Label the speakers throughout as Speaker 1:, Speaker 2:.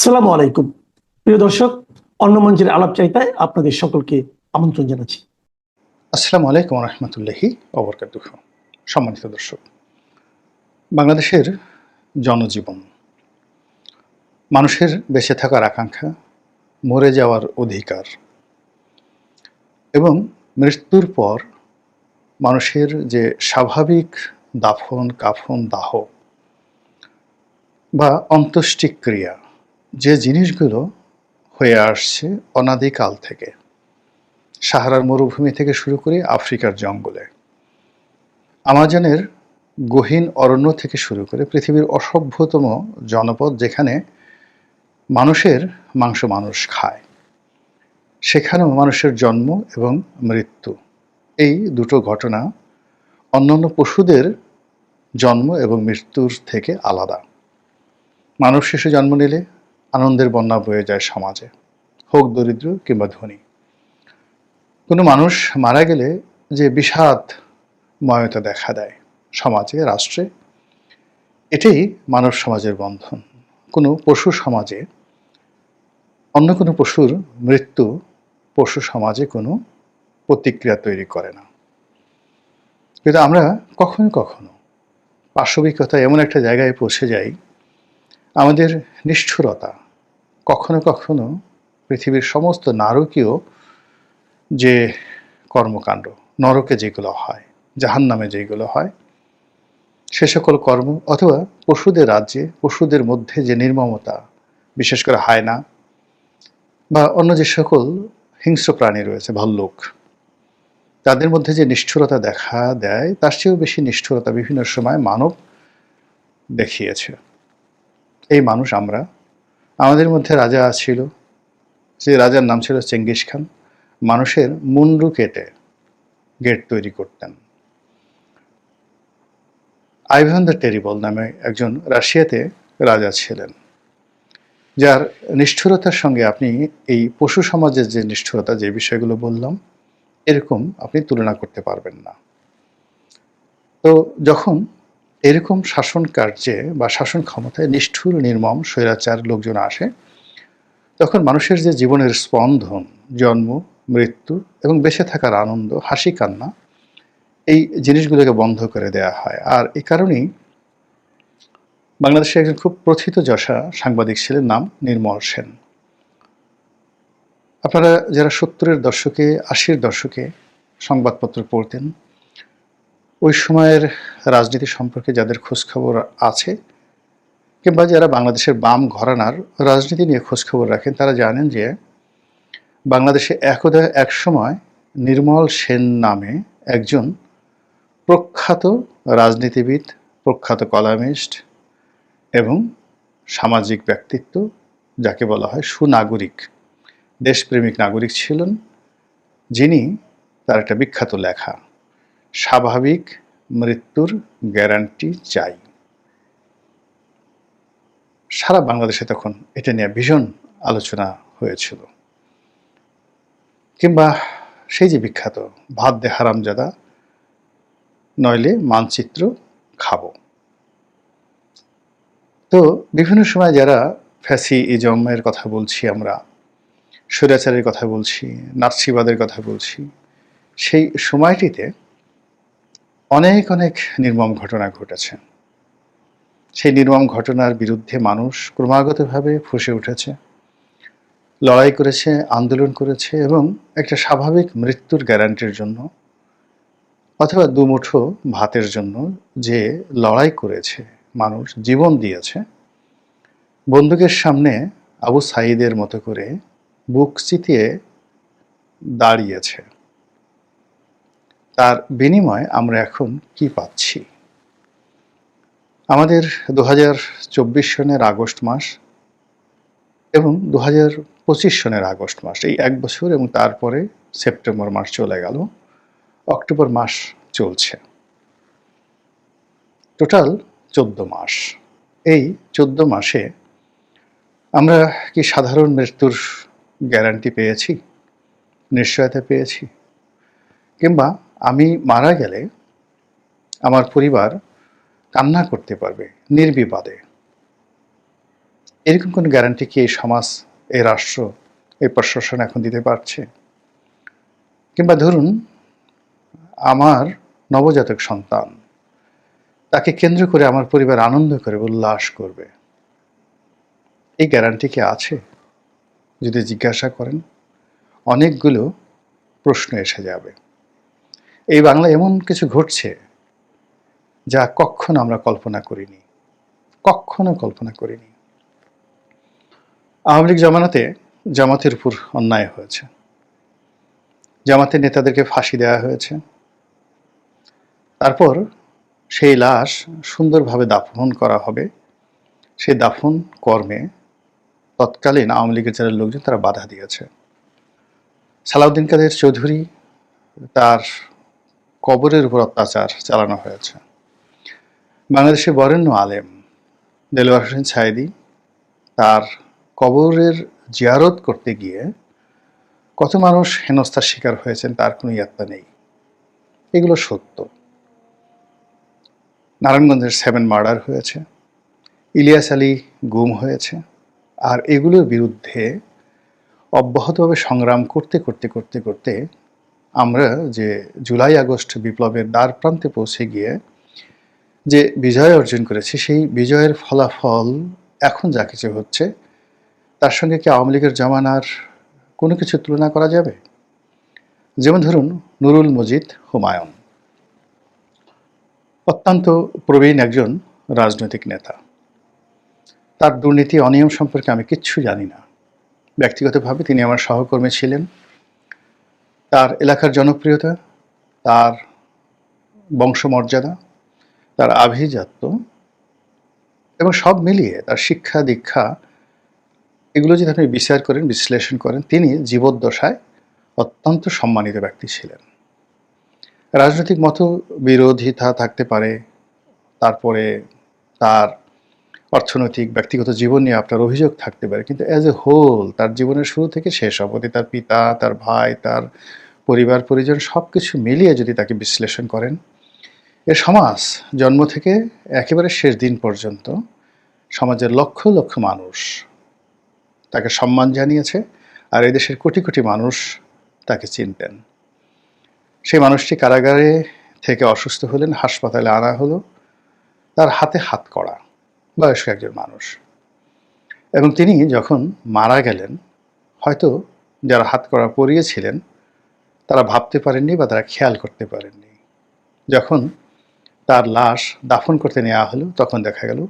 Speaker 1: আসসালামু আলাইকুম প্রিয় দর্শক, অন্য মঞ্চের আলাপচারিতায় আপনাদের সকলকে আমন্ত্রণ জানাচ্ছি।
Speaker 2: আসসালামু আলাইকুম রহমতুল্লাহি অবরকাতুহ। সম্মানিত দর্শক, বাংলাদেশের জনজীবন, মানুষের বেঁচে থাকার আকাঙ্ক্ষা, মরে যাওয়ার অধিকার এবং মৃত্যুর পর মানুষের যে স্বাভাবিক দাফন কাফন দাহ বা অন্ত্যেষ্টিক্রিয়া, যে জিনিসগুলো হয়ে আসছে অনাদিকাল থেকে, সাহারার মরুভূমি থেকে শুরু করে আফ্রিকার জঙ্গলে, আমাজনের গহীন অরণ্য থেকে শুরু করে পৃথিবীর অসভ্যতম জনপদ যেখানে মানুষের মাংস মানুষ খায়, সেখানেও মানুষের জন্ম এবং মৃত্যু, এই দুটো ঘটনা অন্যান্য পশুদের জন্ম এবং মৃত্যুর থেকে আলাদা। মানব শিশু জন্ম নিলে আনন্দের বন্যা বয়ে যায় সমাজে, হোক দরিদ্র কিংবা ধনী। কোনো মানুষ মারা গেলে যে বিষাদময়তা দেখা দেয় সমাজে, রাষ্ট্রে, এটাই মানব সমাজের বন্ধন। কোনো পশু সমাজে অন্য কোনো পশুর মৃত্যু পশু সমাজে কোনো প্রতিক্রিয়া তৈরি করে না। কিন্তু আমরা কখনো কখনো পাশবিকতায় এমন একটা জায়গায় পৌঁছে যাই, আমাদের নিষ্ঠুরতা কখনো কখনো পৃথিবীর সমস্ত নারকীয় যে কর্মকাণ্ড, নরকে যেগুলো হয়, জাহান্নামে যেগুলো হয়, সে সকল কর্ম, অথবা পশুদের রাজ্যে পশুদের মধ্যে যে নির্মমতা, বিশেষ করে হায়না বা অন্য যে সকল হিংস্র প্রাণী রয়েছে, ভাল্লুক, তাদের মধ্যে যে নিষ্ঠুরতা দেখা দেয়, তার চেয়েও বেশি নিষ্ঠুরতা বিভিন্ন সময় মানব দেখিয়েছে। এই মানুষ আমরা। আমাদের মধ্যে রাজা ছিল, যে রাজার নাম ছিল চেঙ্গিস খান। মানুষের মুন্ডু কেটে গেট তৈরি করতেন। আইভান দ্য টেরিবল নামে একজন রাশিয়াতে রাজা ছিলেন, যার নিষ্ঠুরতার সঙ্গে আপনি এই পশু সমাজের যে নিষ্ঠুরতা, যে বিষয়গুলো বললাম, এরকম আপনি তুলনা করতে পারবেন না। তো যখন এরকম শাসন কার্যে বা শাসন ক্ষমতায় নিষ্ঠুর নির্মম স্বৈরাচার লোকজন আসে, তখন মানুষের যে জীবনের স্পন্দন, জন্ম, মৃত্যু এবং বেঁচে থাকার আনন্দ, হাসি কান্না, এই জিনিসগুলোকে বন্ধ করে দেয়া হয়। আর এই কারণেই বাংলাদেশে একজন খুব প্রথিতযশা সাংবাদিক ছিলেন, নাম নির্মল সেন। আপনারা যারা 70-এর দশকে, 80-এর দশকে সংবাদপত্র পড়তেন, ওই সময়ের রাজনীতি সম্পর্কে যাদের খোঁজখবর আছে, কিংবা যারা বাংলাদেশের বাম ঘরানার রাজনীতি নিয়ে খোঁজখবর রাখেন, তারা জানেন যে বাংলাদেশে একদা এক সময় নির্মল সেন নামে একজন প্রখ্যাত রাজনীতিবিদ, প্রখ্যাত কলামিস্ট এবং সামাজিক ব্যক্তিত্ব, যাকে বলা হয় সুনাগরিক, দেশপ্রেমিক নাগরিক ছিলেন, যিনি তার একটা বিখ্যাত লেখা স্বাভাবিক মৃত্যুর গ্যারান্টি চাই, সারা বাংলাদেশে তখন এটা নিয়ে ভীষণ আলোচনা হয়েছিল। কিংবা সেই যে বিখ্যাত ভাত দে হারামজাদা, নইলে মানচিত্র খাবো। তো বিভিন্ন সময় যারা ফ্যাসিজমের কথা বলছি, আমরা স্বৈরাচারের কথা বলছি, নাৎসিবাদের কথা বলছি, সেই সময়টিতে অনেক অনেক নির্মম ঘটনা ঘটেছে। সেই নির্মম ঘটনার বিরুদ্ধে মানুষ ক্রমাগতভাবে ফুঁসে উঠেছে, লড়াই করেছে, আন্দোলন করেছে এবং একটা স্বাভাবিক মৃত্যুর গ্যারান্টির জন্য, অথবা দুমুঠো ভাতের জন্য যে লড়াই করেছে, মানুষ জীবন দিয়েছে, বন্দুকের সামনে আবু সাঈদের মতো করে বুক চিতিয়ে দাঁড়িয়েছে। তার বিনিময়ে আমরা এখন কি পাচ্ছি? আমাদের 2024 সনের আগস্ট মাস এবং 2025 সনের আগস্ট মাস, এই এক বছর, এবং তারপরে সেপ্টেম্বর মাস চলে গেল, অক্টোবর মাস চলছে, টোটাল 14 মাস। এই 14 মাসে আমরা কি সাধারণ মৃত্যুর গ্যারান্টি পেয়েছি, নিশ্চয়তা পেয়েছি? কিংবা আমি মারা গেলে আমার পরিবার কান্না করতে পারবে নির্বিবাদে, এরকম কোনো গ্যারান্টি কি এই সমাজ, এই রাষ্ট্র, এই প্রশাসন এখন দিতে পারছে? কিংবা ধরুন আমার নবজাতক সন্তান, তাকে কেন্দ্র করে আমার পরিবার আনন্দ করে উল্লাস করবে, এই গ্যারান্টি কি আছে? যদি জিজ্ঞাসা করেন, অনেকগুলো প্রশ্ন এসে যাবে। এই বাংলায় এমন কিছু ঘটছে যা কখনো আমরা কল্পনা করিনি, কখনো কল্পনা করিনি। আওয়ামী লীগ জমানাতে জামাতের উপর অন্যায় হয়েছে, জামাতের নেতাদেরকে ফাঁসি দেওয়া হয়েছে, তারপর সেই লাশ সুন্দরভাবে দাফন করা হবে, সেই দাফন কর্মে তৎকালীন আওয়ামী লীগের যারা লোকজন তারা বাধা দিয়েছে। সালাউদ্দিন কাদের চৌধুরী, তার কবরের উপর অত্যাচার চালানো হয়েছে। বাংলাদেশের বরেণ্য আলেম দেলোয়ার হোসেন সাঈদী, তার কবরের জিয়ারত করতে গিয়ে কত মানুষ হেনস্থার শিকার হয়েছেন তার কোনো ইয়াত্তা নেই। এগুলো সত্য। নারায়ণগঞ্জের 7 মার্ডার হয়েছে, ইলিয়াস আলী গুম হয়েছে, আর এগুলোর বিরুদ্ধে অব্যাহতভাবে সংগ্রাম করতে করতে করতে করতে আমরা যে জুলাই আগস্ট বিপ্লবের দ্বার প্রান্তে পৌঁছে গিয়ে যে বিজয় অর্জন করেছি, সেই বিজয়ের ফলাফল এখন যা কিছু হচ্ছে তার সঙ্গে কি আওয়ামী লীগের জমানার কোনো কিছু তুলনা করা যাবে? যেমন ধরুন নুরুল মজিদ হুমায়ুন, অত্যন্ত প্রবীণ একজন রাজনৈতিক নেতা। তার দুর্নীতি অনিয়ম সম্পর্কে আমি কিচ্ছু জানি না। ব্যক্তিগতভাবে তিনি আমার সহকর্মী ছিলেন। তার এলাকার জনপ্রিয়তা, তার বংশমর্যাদা, তার আভিজাত্য এবং সব মিলিয়ে তার শিক্ষা দীক্ষা, এগুলো যদি আপনি বিচার করেন, বিশ্লেষণ করেন, তিনি জীবদ্দশায় অত্যন্ত সম্মানিত ব্যক্তি ছিলেন। রাজনৈতিক মত বিরোধিতা থাকতে পারে, তারপরে তার অর্থনৈতিক ব্যক্তিগত জীবন নিয়ে আপনার অভিযোগ থাকতে পারে, কিন্তু অ্যাজ এ হোল তার জীবনের শুরু থেকে শেষ অবধি তার পিতা, তার ভাই, তার পরিবার পরিজন সব কিছু মিলিয়ে যদি তাকে বিশ্লেষণ করেন, এ সমাজ জন্ম থেকে একেবারে শেষ দিন পর্যন্ত সমাজের লক্ষ লক্ষ মানুষ তাকে সম্মান জানিয়েছে, আর এদেশের কোটি কোটি মানুষ তাকে চিনতেন। সেই মানুষটি কারাগারে থেকে অসুস্থ হলেন, হাসপাতালে আনা হলো, তার হাতে হাত করা, বয়স্ক একজন মানুষ। এবং তিনি যখন মারা গেলেন, হয়তো যারা হাত করা পরিয়েছিলেন তারা ভাবতে পারেননি বা তারা খেয়াল করতে পারেননি। যখন তার লাশ দাফন করতে নেওয়া হলো, তখন দেখা গেল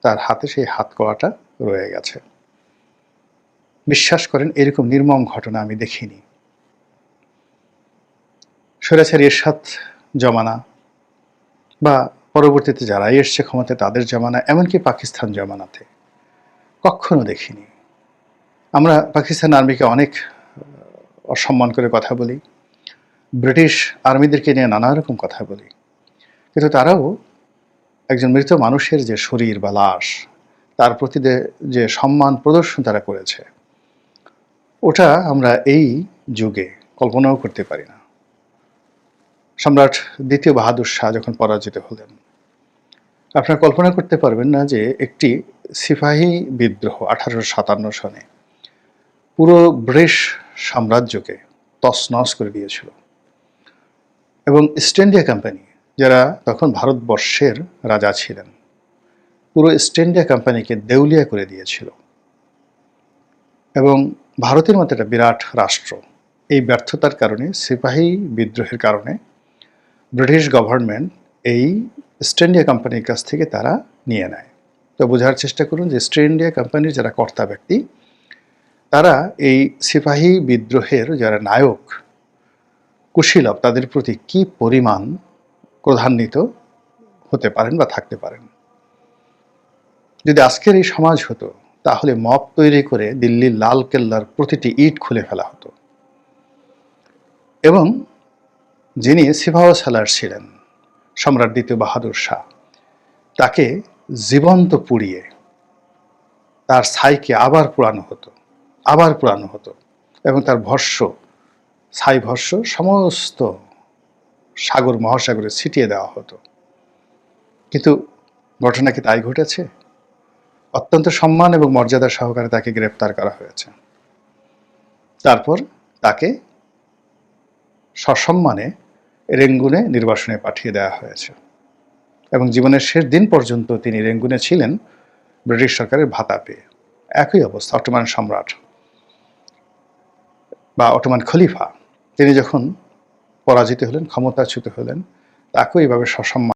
Speaker 2: তার হাতে সেই হাত করাটা রয়ে গেছে। বিশ্বাস করেন, এরকম নির্মম ঘটনা আমি দেখিনি। স্বৈরাচারী এরশাদ জমানা বা পরবর্তীতে যারা এসছে ক্ষমতায় তাদের জমানা, এমনকি পাকিস্তান জমানাতে কখনো দেখিনি। আমরা পাকিস্তান আর্মিকে অনেক অসম্মান করে কথা বলি, ব্রিটিশ আর্মিদেরকে নিয়ে নানা রকম কথা বলি, কিন্তু তারাও একজন মৃত মানুষের যে শরীর বা লাশ, তার প্রতি যে সম্মান প্রদর্শন তারা করেছে, ওটা আমরা এই যুগে কল্পনাও করতে পারি না। সম্রাট দ্বিতীয় বাহাদুর শাহ যখন পরাজিত হলেন, আপনারা কল্পনা করতে পারবেন না যে একটি সিপাহী বিদ্রোহ 1857 সনে পুরো ব্রিটিশ সাম্রাজ্যকে তছনছ করে দিয়েছিল। এবং ইস্ট ইন্ডিয়া কোম্পানি, যারা তখন ভারতবর্ষের রাজা ছিলেন, পুরো ইস্ট ইন্ডিয়া কোম্পানিকে দেউলিয়া করে দিয়েছিল। এবং ভারতের মতো একটা বিরাট রাষ্ট্র, এই ব্যর্থতার কারণে, সিপাহী বিদ্রোহের কারণে ব্রিটিশ গভর্নমেন্ট এই ইস্ট ইন্ডিয়া কোম্পানির কাছ থেকে তারা নিয়ে নেয়। তো বোঝার চেষ্টা করুন যে ইস্ট ইন্ডিয়া কোম্পানির যারা কর্তা ব্যক্তি, তারা এই সিপাহী বিদ্রোহের যারা নায়ক কুশীলব, তাদের প্রতি কি পরিমাণ ক্রোধান্বিত হতে পারেন বা থাকতে পারেন। যদি আজকের এই সমাজ হতো, তাহলে মব তৈরি করে দিল্লির লাল কেল্লার প্রতিটি ইট খুলে ফেলা হতো। এবং যিনি সিপাহ সালার ছিলেন, সম্রাট দ্বিতীয় বাহাদুর শাহ, তাকে জীবন্ত পুড়িয়ে তার ছাইকে আবার পোড়ানো হতো এবং তার ছাই ভস্য সমস্ত সাগর মহাসাগরে ছিটিয়ে দেওয়া হতো। কিন্তু ঘটনা কি তাই ঘটেছে? অত্যন্ত সম্মান এবং মর্যাদা সহকারে তাকে গ্রেপ্তার করা হয়েছে। তারপর তাকে সসম্মানে রেঙ্গুনে নির্বাসনে পাঠিয়ে দেওয়া হয়েছে এবং জীবনের শেষ দিন পর্যন্ত তিনি রেঙ্গুনে ছিলেন ব্রিটিশ সরকারের ভাতা পেয়ে। একই অবস্থা অটোমান সম্রাট বা অটোমান খলিফা, তিনি যখন পরাজিত হলেন, ক্ষমতাচ্যুত হলেন, তাকেও এইভাবে সসম্মান